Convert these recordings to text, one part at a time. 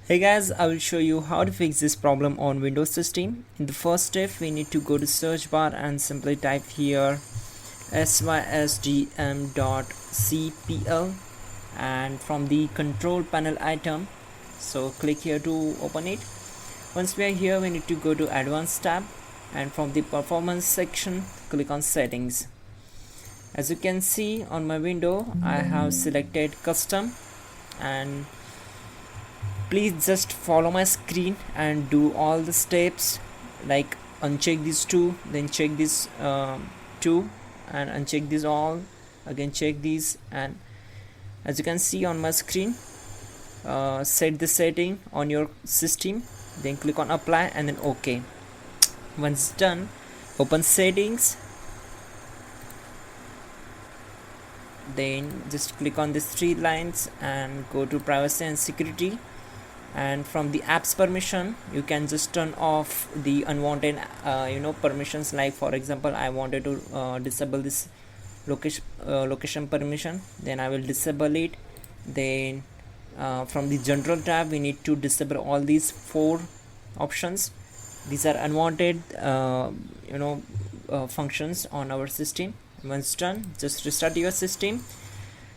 Hey guys, I will show you how to fix this problem on Windows system. In the first step, we need to go to search bar and simply type here sysdm.cpl and from the control panel item, so click here to open it. Once we are here, we need to go to advanced tab and from the performance section, click on settings. As you can see on my window, I have selected custom, and please just follow my screen and do all the steps, like uncheck these two, then check this two, and uncheck these all, again check these, and as you can see on my screen, set the setting on your system, then click on apply and then OK. Once done, open settings, then just click on these three lines and go to privacy and security, and from the apps permission you can just turn off the unwanted permissions. Like for example, I wanted to disable this location permission, then I will disable it. Then from the general tab, we need to disable all these four options. These are unwanted functions on our system. Once done, just restart your system.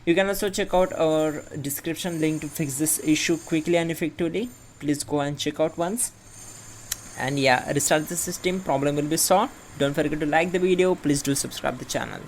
You can also check out our description link to fix this issue quickly and effectively. Please go and check out once. And yeah, restart the system, problem will be solved. Don't forget to like the video. Please do subscribe the channel.